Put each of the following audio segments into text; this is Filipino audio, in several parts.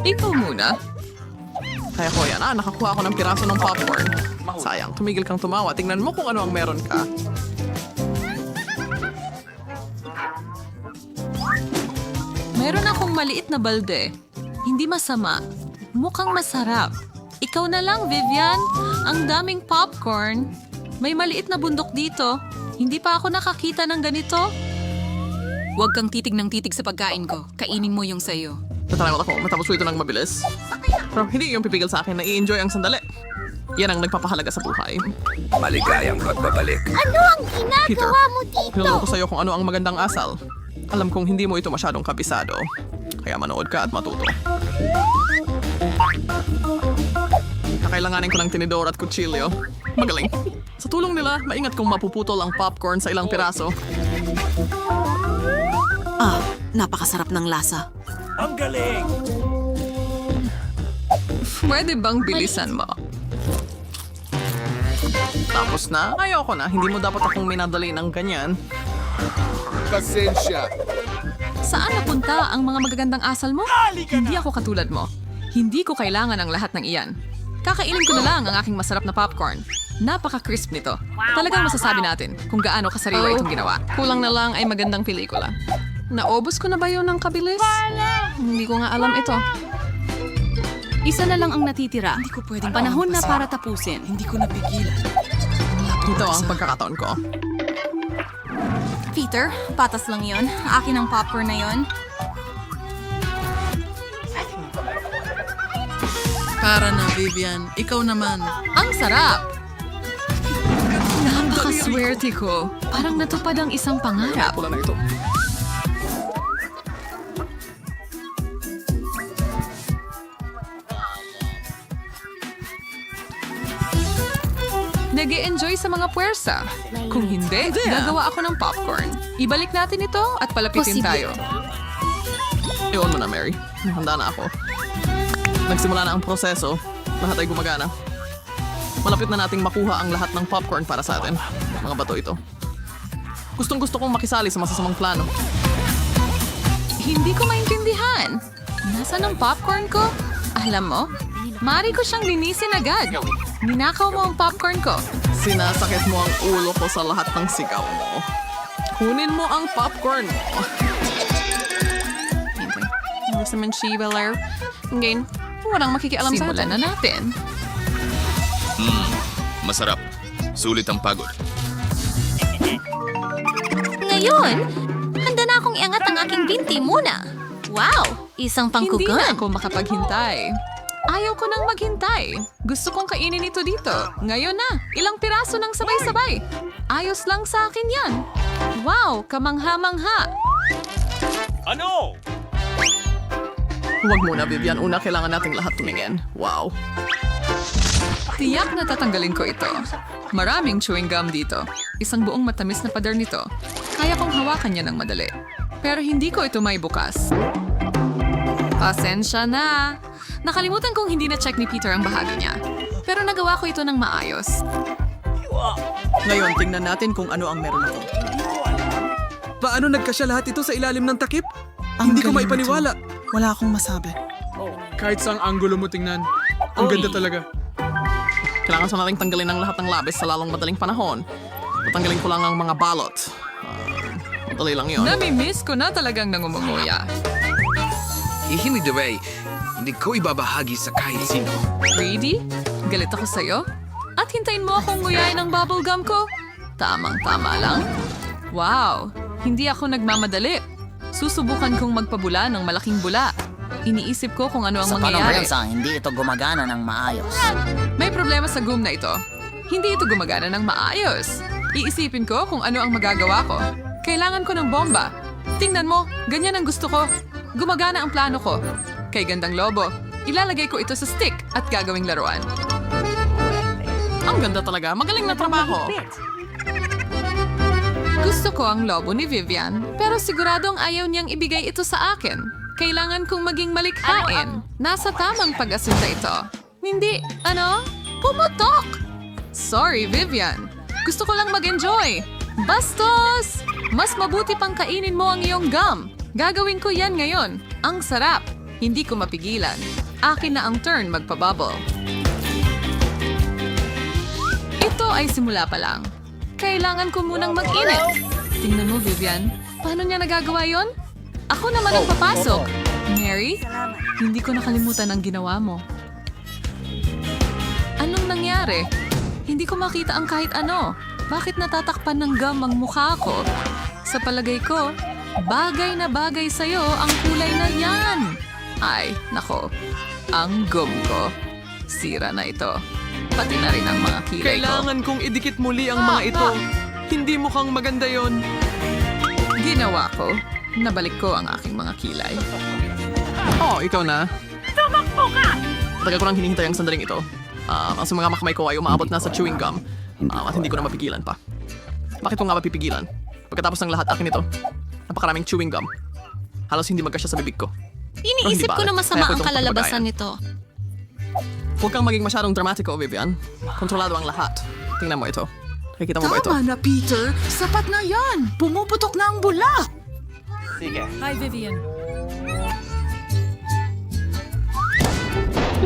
Ikaw muna. Kaya ko yan, nakakuha ako ng piraso ng popcorn. Sayang, tumigil kang tumawa. Tingnan mo kung ano ang meron ka. Meron akong maliit na balde. Hindi masama. Mukhang masarap. Ikaw na lang, Vivian. Ang daming popcorn. May maliit na bundok dito. Hindi pa ako nakakita ng ganito. Huwag kang titig ng titig sa pagkain ko. Kainin mo yung sayo. Natatakot ako, matapos ko ito ng mabilis. Pero hindi yung pipigil sa akin na i-enjoy ang sandali. Yan ang nagpapahalaga sa buhay. Maligayang pagbabalik. Ano ang Peter, ginagawa mo dito? pinulong ko sa'yo kung ano ang magandang asal. Alam kong hindi mo ito masyadong kabisado. Kaya manood ka at matuto. Kakailanganin ko ng tinidor at kutsilyo. Magaling. Sa tulong nila, maingat kong mapuputol ang popcorn sa ilang piraso. Napakasarap ng lasa. Ang galing! Pwede bang bilisan mo? Tapos na? Ayoko na. Hindi mo dapat akong minadali ng ganyan. Pasensya! Saan napunta ang mga magagandang asal mo? Hindi ako katulad mo. Hindi ko kailangan ang lahat ng iyan. Kakainin ko na lang ang aking masarap na popcorn. Napaka-crisp nito. Talagang masasabi natin kung gaano kasariwa itong ginawa. Kulang na lang ay magandang pelikula. Naubos ko na ba yun ng kabilis? Hindi ko nga alam ito. Isa na lang ang natitira. Hindi ko pwedeng Panahon na para tapusin. Hindi ko napigilan. Ito ang pagkakataon ko. Peter, patas lang yon. Akin ang popcorn na yon. Para na, Vivian. Ikaw naman. Ang sarap! Napakaswerte ko. Parang natupad ang isang pangarap. Pula na ito. Nag-e-enjoy sa mga puwersa. Kung hindi, gagawa ako ng popcorn. Ibalik natin ito at palapitin tayo. Iwan mo na, Mary. Handa na ako. Nagsimula na ang proseso. Lahat ay gumagana. Malapit na nating makuha ang lahat ng popcorn para sa atin. Mga bato ito. Gustong-gusto kong makisali sa masasamang plano. Hindi ko maintindihan. Nasaan ang popcorn ko? Alam mo, maaari ko siyang linisin agad. Ninakaw mo ang popcorn ko. Sinasakit mo ang ulo ko sa lahat ng sigaw mo. Kunin mo ang popcorn mo. Gusto man siya, Belair. Ngayon, walang makikialam sa atin. Simulan na natin. Masarap. Sulit ang pagod. Ngayon, handa na akong iangat ang aking binti muna. Wow! Isang Hindi na pangkugan. ako makapaghintay. Ayaw ko nang maghintay. Gusto kong kainin ito dito. Ngayon na, ilang piraso ng sabay-sabay. Ayos lang sa akin yan. Wow, kamangha-mangha. Ano? Huwag muna, Vivian. Una, kailangan nating lahat tumingin. Wow. Tiyak na tatanggalin ko ito. Maraming chewing gum dito. Isang buong matamis na pader nito. Kaya kong hawakan niya ng madali. Pero hindi ko ito may bukas. Pasensya na. Nakalimutan kong hindi na-check ni Peter ang bahagi niya. Pero nagawa ko ito ng maayos. Ngayon, tingnan natin kung ano ang meron ako. Paano nagkasya lahat ito sa ilalim ng takip? Hindi ko galing maipaniwala. Wala akong masabi. Kahit saang anggulo mo tingnan, ang ganda talaga. Kailangan sa nating tanggalin ang lahat ng labis sa lalong madaling panahon. Tatanggalin ko lang ang mga balot. Madali lang yun. Nami-miss ko na talagang nangumunguya. Hindi the way. Hindi ko ibabahagi sa kahit sino. Greedy? Galit ako sa'yo? At hintayin mo akong nguyain ng bubblegum ko? Tamang-tama lang. Wow, hindi ako nagmamadali. Susubukan kong magpabula ng malaking bula. Iniisip ko kung ano ang Sa mangyayari. panong hindi ito gumagana ng maayos. May problema sa gum na ito. Hindi ito gumagana ng maayos. Iisipin ko kung ano ang magagawa ko. Kailangan ko ng bomba. Tingnan mo, ganyan ang gusto ko. Gumagana ang plano ko. Kay Gandang Lobo, ilalagay ko ito sa stick at gagawing laruan. Ang ganda talaga. Magaling na trabaho. Gusto ko ang lobo ni Vivian, pero siguradong ayaw niyang ibigay ito sa akin. Kailangan kong maging malikhain. Nasa tamang pag-asunta ito. Hindi, pumutok! Sorry, Vivian. Gusto ko lang mag-enjoy. Bastos! Mas mabuti pang kainin mo ang iyong gum. Gagawin ko yan ngayon. Ang sarap. Hindi ko mapigilan. Akin na ang turn magpabubble. Ito ay simula pa lang. Kailangan ko munang mag-init. Tingnan mo, Vivian. Paano niya nagagawa yon? Ako naman ang papasok. Mary, hindi ko nakalimutan ang ginawa mo. Anong nangyari? Hindi ko makita ang kahit ano. Bakit natatakpan ng gum ang mukha ko? Sa palagay ko, bagay na bagay sa'yo ang kulay na yan. Ay, nako. Ang gum ko. Sira na ito. Pati na rin ang mga kilay ko. Kailangan kong idikit muli ang mga ito. Hindi mukhang maganda yon. Ginawa ko. Nabalik ko ang aking mga kilay. Oh, ikaw na. Tumakbo ka! Tagal ko nang hinihintay ang sandaling ito. Ang sa mga makamay ko ay umaabot na sa chewing gum. At hindi ko na mapigilan pa. Bakit ko nga mapipigilan? Pagkatapos ng lahat, akin ito. Napakaraming chewing gum. Halos hindi magkasya sa bibig ko. Iniisip Pero ko hindi na bale. masama Kaya ko ang itong kalalabasan pagpagayan. nito. Huwag kang maging masyadong dramatiko, Vivian. Kontrolado ang lahat. Tingnan mo ito. Nakikita mo ba ito? Tama na, Peter. Sapat na yan. Pumuputok na ang bula. Hi, Vivian.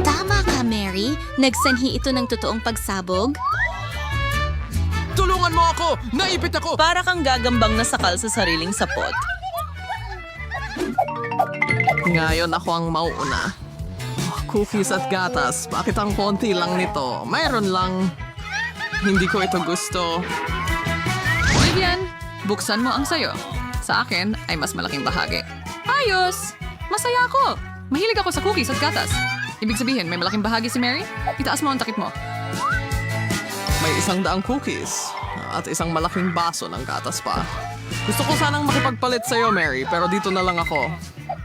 Tama ka, Mary. Nagsanhi ito ng totoong pagsabog. Tulungan mo ako! Naipit ako! Para kang gagambang nasakal sa sariling sapot. Ngayon ako ang mauuna. Cookies at gatas. Bakit ang konti lang nito? Mayroon lang. Hindi ko ito gusto. Vivian, buksan mo ang sayo. Sa akin ay mas malaking bahagi. Ayos! Masaya ako! Mahilig ako sa cookies at gatas. Ibig sabihin, may malaking bahagi si Mary? Itaas mo ang takip mo. May 100 cookies at isang malaking baso ng gatas pa. Gusto ko sanang makipagpalit sa'yo, Mary, pero dito na lang ako.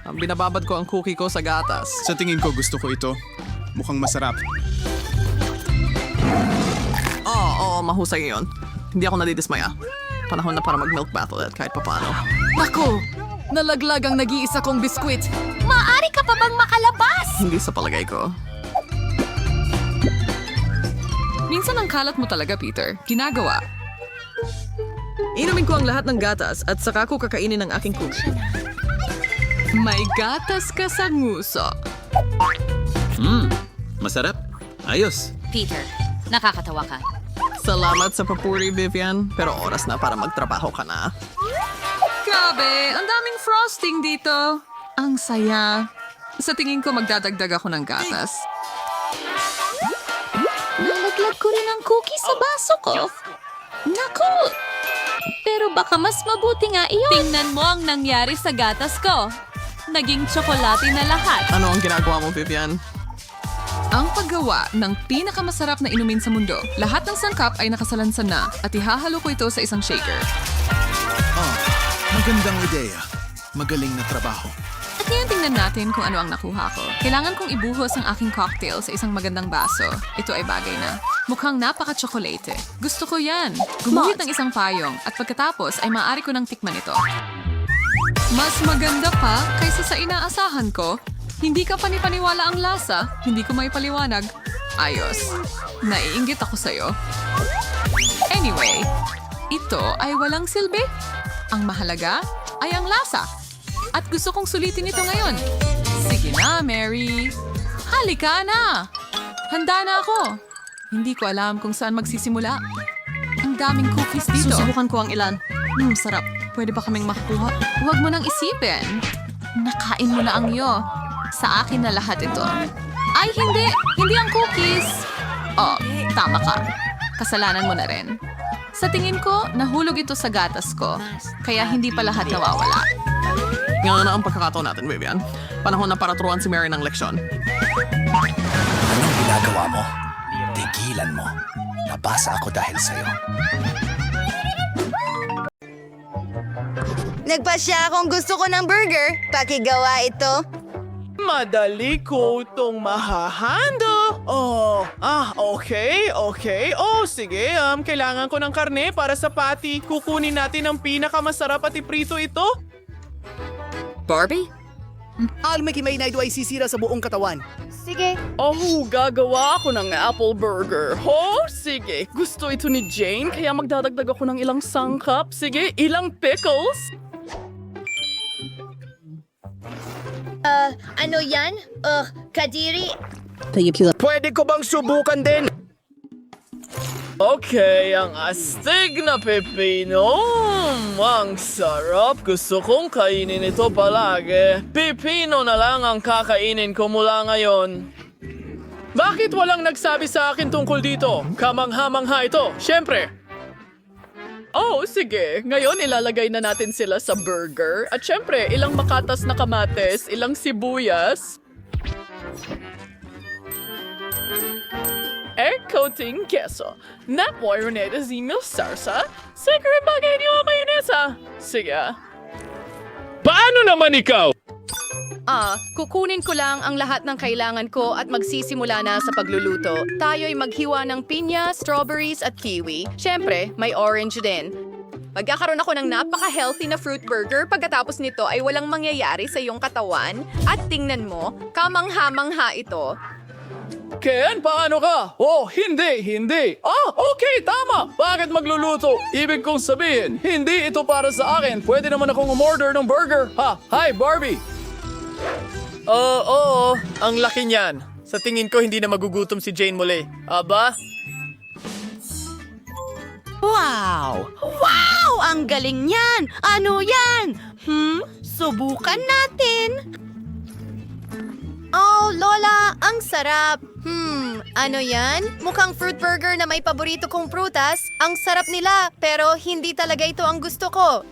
Binababad ko ang cookie ko sa gatas. Sa tingin ko gusto ko ito. Mukhang masarap. Oo, mahusay yun. Hindi ako nadidismaya. Panahon na para mag-milk battle at kahit papano. Nako, nalaglag ang nag-iisa kong biskwit. Maaari ka pa bang makalabas? Hindi sa palagay ko. Minsan ang kalat mo talaga, Peter. Ginagawa. Inumin ko ang lahat ng gatas at saka ko kakainin ang aking cookie. May gatas ka sa nguso. Masarap. Ayos. Peter, nakakatawa ka. Salamat sa papuri, Vivian. Pero oras na para magtrabaho ka na. Grabe, ang daming frosting dito. Ang saya. Sa tingin ko magdadagdag ako ng gatas. Nalaglag ko rin ang cookie sa baso ko. Naku! Pero baka mas mabuti nga iyon. Tingnan mo ang nangyari sa gatas ko. Naging tsokolate na lahat. Ano ang ginagawa mo, Vivian? Ang paggawa ng pinakamasarap na inumin sa mundo. Lahat ng sangkap ay nakasalansan na at ihahalo ko ito sa isang shaker. Magandang ideya. Magaling na trabaho. At ngayon tingnan natin kung ano ang nakuha ko. Kailangan kong ibuhos ang aking cocktail sa isang magandang baso. Ito ay bagay na. Mukhang napaka-tsokolate. Gusto ko yan. Gumuhit ng isang payong at pagkatapos ay maaari ko ng tikman ito. Mas maganda pa kaysa sa inaasahan ko. Hindi ka panipaniwala ang lasa. Hindi ko may paliwanag. Ayos. Naiinggit ako sa'yo. Anyway, ito ay walang silbi. Ang mahalaga ay ang lasa. At gusto kong sulitin ito ngayon. Sige na, Mary. Halika na. Handa na ako. Hindi ko alam kung saan magsisimula. Ang daming cookies dito. Susubukan ko ang ilan. Sarap. Pwede ba kaming makakuha? Huwag mo nang isipin. Nakain mo na ang iyo. Sa akin na lahat ito. Ay, hindi! Hindi ang cookies! Oh, tama ka. Kasalanan mo na rin. Sa tingin ko, nahulog ito sa gatas ko. Kaya hindi pa lahat nawawala. Ngayon na ang pagkakataon natin, Vivian. Panahon na para turuan si Mary ng leksyon. Anong ginagawa mo? Tigilan mo. Nabasa ako dahil sa'yo. Nagpasya akong gusto ko ng burger. Pakigawa ito. Madali ko itong mahahanda. Okay. Oh, sige, kailangan ko ng karne para sa patty. Kukunin natin ang pinakamasarap at iprito ito. Barbie? Almekimay na ito ay sisira sa buong katawan. Sige. Gagawa ako ng apple burger. Sige. Gusto ito ni Jane, kaya magdadagdag ako ng ilang sangkap. Sige, ilang pickles. Ano yan? Kadiri? Pwede ko bang subukan din? Okay, ang astig na pepino. Ang sarap. Gusto kong kainin ito palagi. Pepino na lang ang kakainin ko mula ngayon. Bakit walang nagsabi sa akin tungkol dito? Kamangha-mangha ito, syempre. Oh, sige. Ngayon ilalagay na natin sila sa burger. At syempre, ilang makatas na kamates, ilang sibuyas. Coating queso. Na mayonnaise y mil salsa. Siguro bagay niyo ang mayonesa. Sige. Paano naman ikaw? Kukunin ko lang ang lahat ng kailangan ko at magsisimula na sa pagluluto. Tayo'y maghiwa ng pinya, strawberries at kiwi. Siyempre, may orange din. Magkakaroon ako ng napaka-healthy na fruit burger. Pagkatapos nito ay walang mangyayari sa iyong katawan. At tingnan mo, kamangha-mangha ito. Ken, paano ka? Oh, hindi. Okay, tama. Bakit magluluto? Ibig kong sabihin, hindi ito para sa akin. Pwede naman akong umorder ng burger. Hi, Barbie. Oo. Ang laki niyan. Sa tingin ko, hindi na magugutom si Jane muli. Aba? Wow! Wow! Ang galing niyan! Ano yan? Subukan natin. Oh, Lola, ang sarap. Ano yan? Mukhang fruit burger na may paborito kong prutas. Ang sarap nila, pero hindi talaga ito ang gusto ko.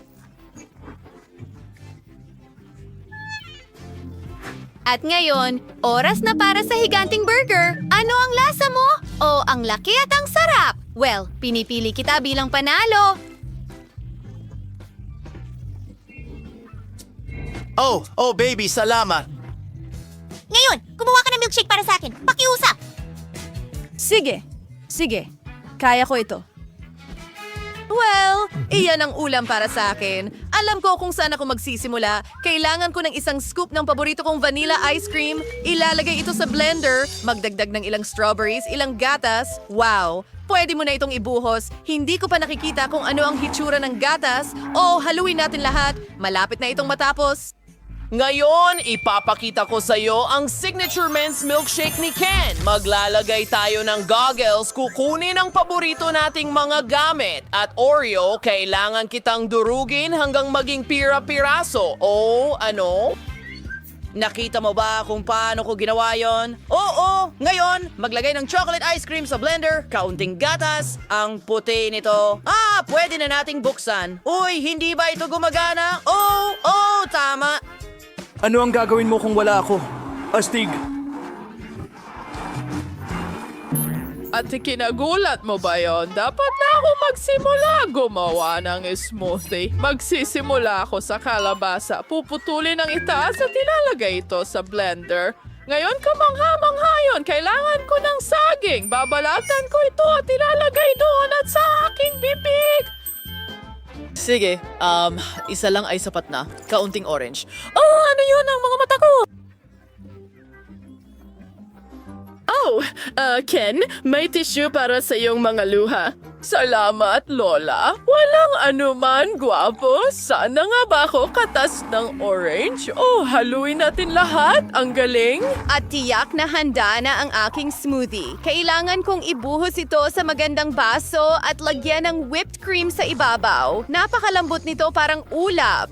At ngayon, oras na para sa higanting burger. Ano ang lasa mo? Oh, ang laki at ang sarap. Well, pinipili kita bilang panalo. Oh, baby, salamat. Ngayon, gumawa ka ng milkshake para sa akin. Pakiusap! Sige. Kaya ko ito. Well, iyan ang ulam para sa akin. Alam ko kung saan ako magsisimula. Kailangan ko ng isang scoop ng paborito kong vanilla ice cream. Ilalagay ito sa blender. Magdagdag ng ilang strawberries, ilang gatas. Wow! Pwede mo na itong ibuhos. Hindi ko pa nakikita kung ano ang hitsura ng gatas. Haluin natin lahat. Malapit na itong matapos. Ngayon, ipapakita ko sa iyo ang signature men's milkshake ni Ken. Maglalagay tayo ng goggles, kukunin ang paborito nating mga gamit. At Oreo, kailangan kitang durugin hanggang maging pira-piraso. Ano? Nakita mo ba kung paano ko ginawa yon? Oo! Ngayon, maglagay ng chocolate ice cream sa blender, kaunting gatas, ang puti nito. Pwede na nating buksan. Uy, hindi ba ito gumagana? Tama. Ano ang gagawin mo kung wala ako? Astig. At kinagulat mo ba yon? Dapat na ako magsimula gumawa ng smoothie. Magsisimula ako sa kalabasa. Puputulin ang itaas at ilalagay ito sa blender. Ngayon, kamangha-mangha yun. Kailangan ko ng saging. Babalatan ko ito at ilalagay doon at sa aking bibig. Sige, isa lang ay sapat na. Kaunting orange. Ano yun ang mga mata ko? Ken, may tissue para sa iyong mga luha. Salamat, Lola. Walang anuman, gwapo. Sana nga ba ako katas ng orange? Haluin natin lahat. Ang galing. At tiyak na handa na ang aking smoothie. Kailangan kong ibuhos ito sa magandang baso at lagyan ng whipped cream sa ibabaw. Napakalambot nito, parang ulap.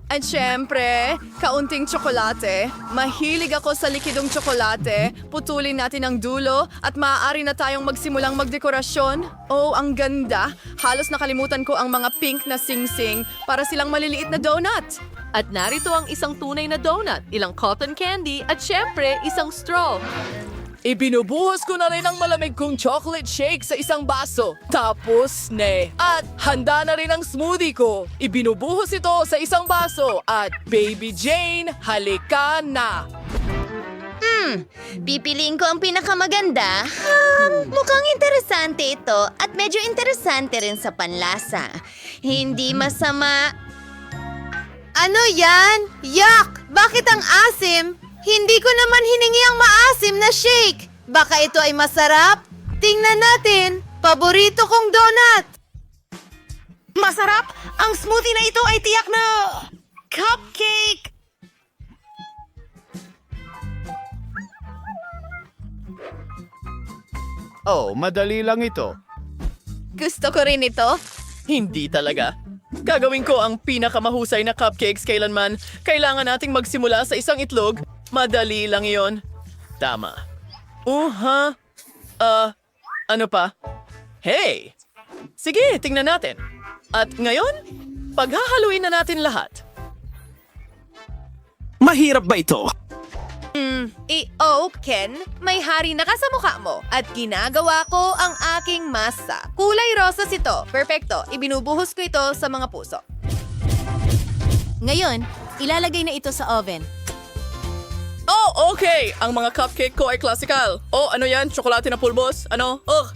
At syempre, kaunting tsokolate. Mahilig ako sa likidong tsokolate. Putulin natin ang dulo at maaari na tayong magsimulang magdekorasyon. Ang ganda. Halos nakalimutan ko ang mga pink na sing-sing para silang maliliit na donut. At narito ang isang tunay na donut, ilang cotton candy at syempre, isang straw. Ibinubuhos ko na rin ang malamig kong chocolate shake sa isang baso. Tapos, At handa na rin ang smoothie ko. Ibinubuhos ito sa isang baso. At Baby Jane, halika na. Pipiliin ko ang pinakamaganda. Mukhang interesante ito at medyo interesante rin sa panlasa. Hindi masama. Ano yan? Yuck! Bakit ang asim? Hindi ko naman hiningi ang maasim na shake. Baka ito ay masarap? Tingnan natin. Paborito kong donut. Masarap? Ang smoothie na ito ay tiyak na cupcake. Oh, madali lang ito. Gusto ko rin ito. Hindi talaga. Gagawin ko ang pinakamahusay na cupcakes kailanman. Kailangan nating magsimula sa isang itlog. Madali lang iyon. Tama. Ano pa? Hey! Sige, tingnan natin. At ngayon, paghahaluin na natin lahat. Mahirap ba ito? Ken, may hari na ka sa mukha mo at ginagawa ko ang aking masa. Kulay rosas ito. Perfecto. Ibinubuhos ko ito sa mga puso. Ngayon, ilalagay na ito sa oven. Oh, okay! Ang mga cupcake ko ay classical. Oh, ano yan? Tsokolate na pulbos? Ano? Ugh!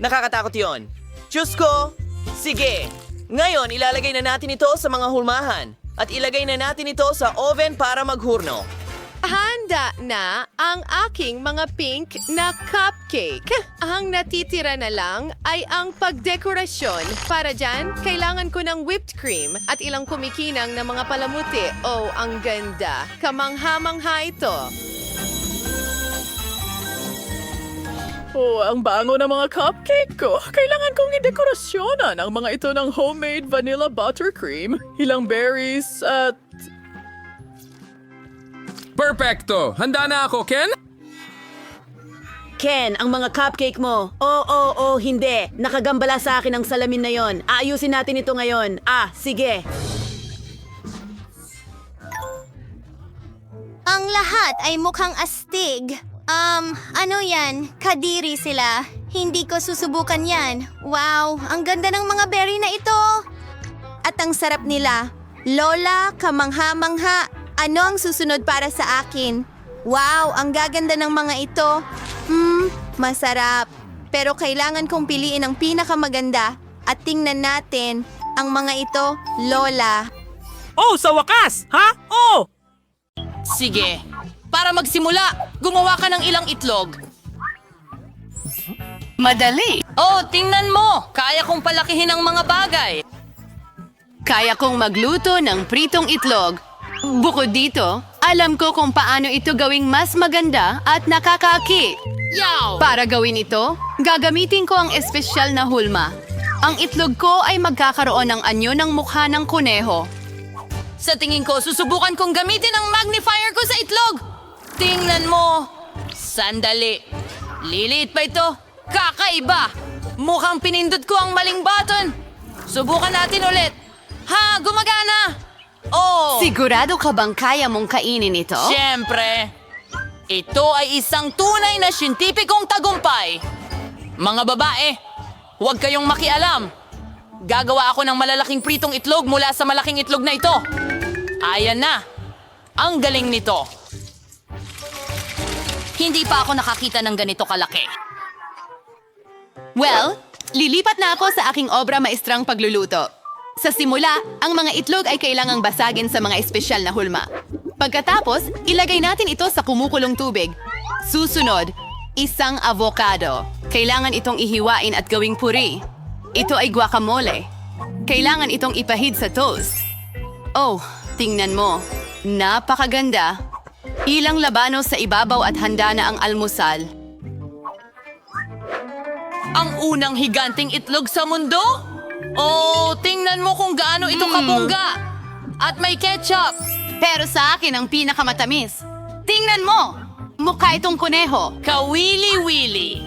Nakakatakot yon. Diyos ko! Sige! Ngayon, ilalagay na natin ito sa mga hulmahan. At ilagay na natin ito sa oven para maghurno. Handa na ang aking mga pink na cupcake. Ang natitira na lang ay ang pagdekorasyon. Para dyan, kailangan ko ng whipped cream at ilang kumikinang na mga palamuti. Oh, ang ganda. Kamangha-mangha ito. Oh, ang bango ng mga cupcake ko. Kailangan kong idekorasyonan ang mga ito ng homemade vanilla buttercream, ilang berries at... Perfecto! Handa na ako, Ken? Ken, ang mga cupcake mo. Hindi. Nakagambala sa akin ang salamin na yon. Aayusin natin ito ngayon. Sige. Ang lahat ay mukhang astig. Ano yan? Kadiri sila. Hindi ko susubukan yan. Wow, ang ganda ng mga berry na ito. At ang sarap nila. Lola, kamangha-mangha. Ano ang susunod para sa akin? Wow, ang gaganda ng mga ito. Masarap. Pero kailangan kong piliin ang pinakamaganda. At tingnan natin ang mga ito, Lola. Oh, sa wakas! Ha? Oh! Sige. Para magsimula, gumawa ka ng ilang itlog. Madali. Oh, tingnan mo. Kaya kong palakihin ang mga bagay. Kaya kong magluto ng pritong itlog. Bukod dito, alam ko kung paano ito gawing mas maganda at nakakaaki. Yaw! Para gawin ito, gagamitin ko ang espesyal na hulma. Ang itlog ko ay magkakaroon ng anyo ng mukha ng kuneho. Sa tingin ko, susubukan kong gamitin ang magnifier ko sa itlog. Tingnan mo. Sandali. Liliit pa ito. Kakaiba. Mukhang pinindot ko ang maling button. Subukan natin ulit. Ha, gumagana. Oh. Sigurado ka bang kaya mong kainin ito? Siyempre. Ito ay isang tunay na siyentipikong tagumpay. Mga babae, huwag kayong makialam. Gagawa ako ng malalaking pritong itlog mula sa malaking itlog na ito. Ayan na. Ang galing nito. Hindi pa ako nakakita ng ganito kalaki. Well, lilipat na ako sa aking obra maestrang pagluluto. Sa simula, ang mga itlog ay kailangang basagin sa mga espesyal na hulma. Pagkatapos, ilagay natin ito sa kumukulong tubig. Susunod, isang avocado. Kailangan itong ihiwain at gawing puri. Ito ay guacamole. Kailangan itong ipahid sa toast. Oh, tingnan mo. Napakaganda. Ilang labanos sa ibabaw at handa na ang almusal. Ang unang higanting itlog sa mundo? Oh, tingnan mo kung gaano ito kabongga. At may ketchup. Pero sa akin ang pinakamatamis. Tingnan mo! Mukha itong kuneho. Kawili-wili.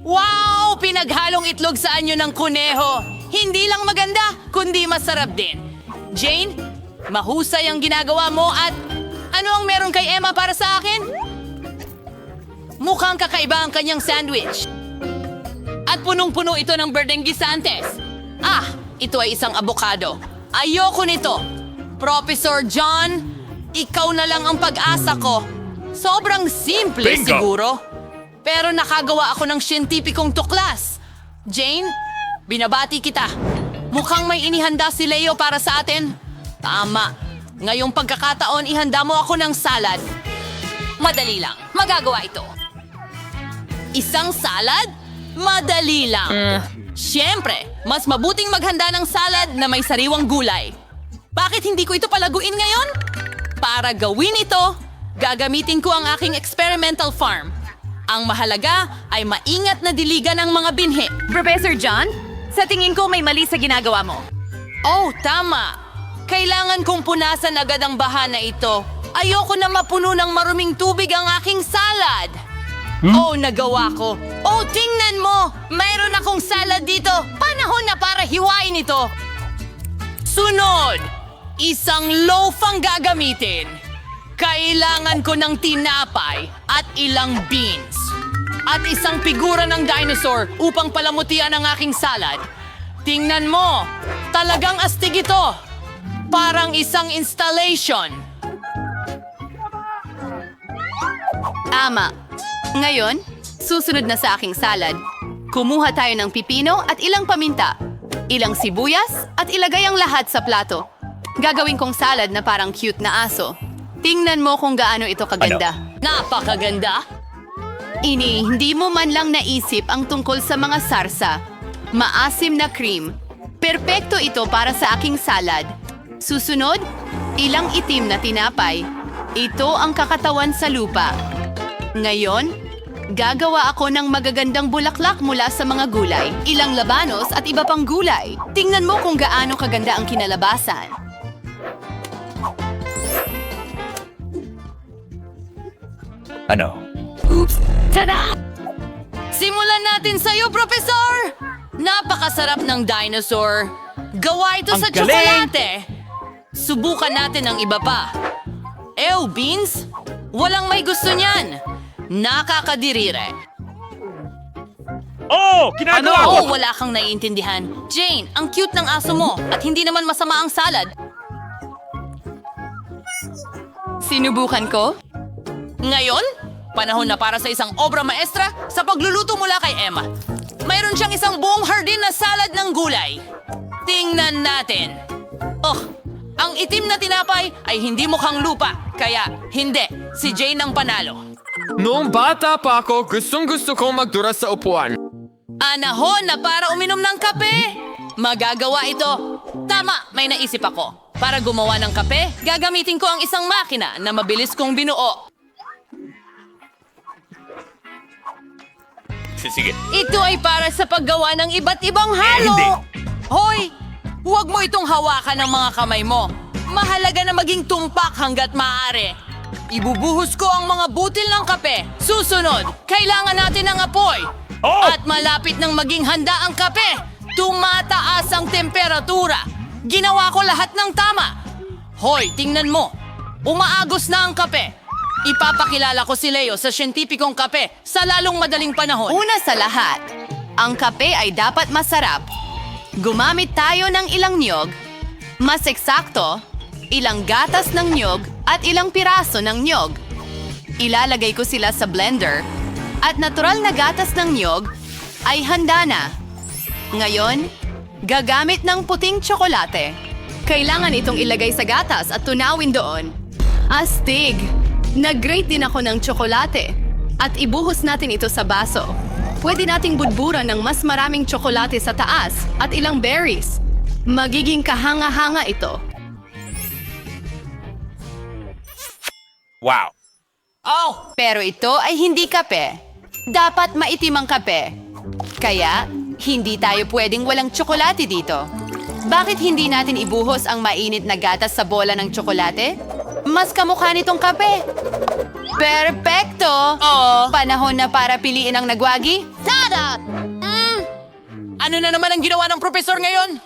Wow! Pinaghalong itlog sa anyo ng kuneho. Hindi lang maganda, kundi masarap din. Jane, mahusay ang ginagawa mo at ano ang meron kay Emma para sa akin? Mukhang kakaiba ang kanyang sandwich. At punong-puno ito ng berdeng gisantes. Ito ay isang avocado. Ayoko nito. Professor John, ikaw na lang ang pag-asa ko. Sobrang simple siguro. Pero nakagawa ako ng siyentipikong tuklas. Jane, binabati kita. Mukhang may inihanda si Leo para sa atin. Tama. Ngayong pagkakataon, ihanda mo ako ng salad. Madali lang. Magagawa ito. Isang salad? Madali lang. Siyempre, mas mabuting maghanda ng salad na may sariwang gulay. Bakit hindi ko ito palaguin ngayon? Para gawin ito, Gagamitin ko ang aking experimental farm. Ang mahalaga ay maingat na diligan ang mga binhi. Professor John, sa tingin ko may mali sa ginagawa mo. Oh, tama. Kailangan kong punasan agad ang baha na ito. Ayoko na mapuno ng maruming tubig ang aking salad. Oh, nagawa ko. Oh, tingnan mo! Mayroon akong salad dito. Panahon na para hiwain ito. Sunod, isang loaf ang gagamitin. Kailangan ko ng tinapay at ilang beans. At isang figura ng dinosaur upang palamutian ang aking salad. Tingnan mo, talagang astig ito. Parang isang installation. Tama. Ngayon, susunod na sa aking salad. Kumuha tayo ng pipino at ilang paminta, ilang sibuyas at ilagay ang lahat sa plato. Gagawin kong salad na parang cute na aso. Tingnan mo kung gaano ito kaganda. Napakaganda. Hindi mo man lang naisip ang tungkol sa mga sarsa. Maasim na cream. Perpekto ito para sa aking salad. Susunod, ilang itim na tinapay. Ito ang kakatawan sa lupa. Ngayon, gagawa ako ng magagandang bulaklak mula sa mga gulay, ilang labanos at iba pang gulay. Tingnan mo kung gaano kaganda ang kinalabasan. Ano? Oops! Tada! Simulan natin sa'yo, Professor! Napakasarap ng dinosaur. Gawa ito sa tsokolate. Subukan natin ang iba pa. Ew, beans? Walang may gusto niyan. Nakakadirire. Oh, ginagawa Oh, wala kang naiintindihan. Jane, ang cute ng aso mo at hindi naman masama ang salad. Sinubukan ko? Ngayon, panahon na para sa isang obra maestra sa pagluluto mula kay Emma. Mayroon siyang isang buong hardin na salad ng gulay. Tingnan natin. Oh, ang itim na tinapay ay hindi mukhang lupa, kaya hindi, si Jane ang panalo. Noong bata pa ako, gustong-gusto kong magdura sa upuan. Anahon na para uminom ng kape. Magagawa ito. Tama, may naisip ako. Para gumawa ng kape, gagamitin ko ang isang makina na mabilis kong binuo. Sige. Ito ay para sa paggawa ng iba't ibang halo. Hoy, huwag mo itong hawakan ng mga kamay mo. Mahalaga na maging tumpak hanggat maaari. Ibubuhos ko ang mga butil ng kape. Susunod, kailangan natin ng apoy. At malapit nang maging handa ang kape, tumataas ang temperatura. Ginawa ko lahat ng tama. Hoy, tingnan mo. Umaagos na ang kape. Ipapakilala ko si Leo sa siyentipikong kape sa lalong madaling panahon. Una sa lahat, ang kape ay dapat masarap. Gumamit tayo ng ilang niyog, mas eksakto, ilang gatas ng niyog at ilang piraso ng niyog. Ilalagay ko sila sa blender at natural na gatas ng niyog ay handa na. Ngayon, gagamit ng puting tsokolate. Kailangan itong ilagay sa gatas at tunawin doon. Astig! Nag-grate din ako ng tsokolate at ibuhos natin ito sa baso. Pwede nating budburan ng mas maraming tsokolate sa taas at ilang berries. Magiging kahanga-hanga ito. Wow. Oh! Pero ito ay hindi kape. Dapat maitim ang kape. Kaya, hindi tayo pwedeng walang tsokolate dito. Bakit hindi natin ibuhos ang mainit na gatas sa bola ng tsokolate? Mas kamukha nitong kape. Perpekto! Oo. Panahon na para piliin ang nagwagi? Tada! Ano na naman ang ginawa ng profesor ngayon?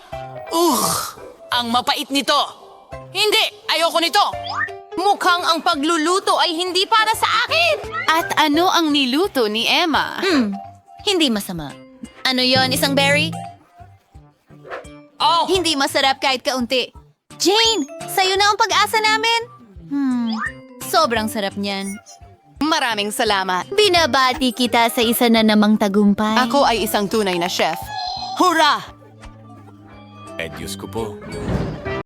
Ang mapait nito. Hindi, ayoko nito. Mukhang ang pagluluto ay hindi para sa akin. At ano ang niluto ni Emma? Hindi masama. Ano yon, isang berry? Oh! Hindi masarap kahit kaunti. Jane, sa'yo na ang pag-asa namin. Sobrang sarap niyan. Maraming salamat. Binabati kita sa isa na namang tagumpay. Ako ay isang tunay na chef. Hurra! Eh, Diyos ko po.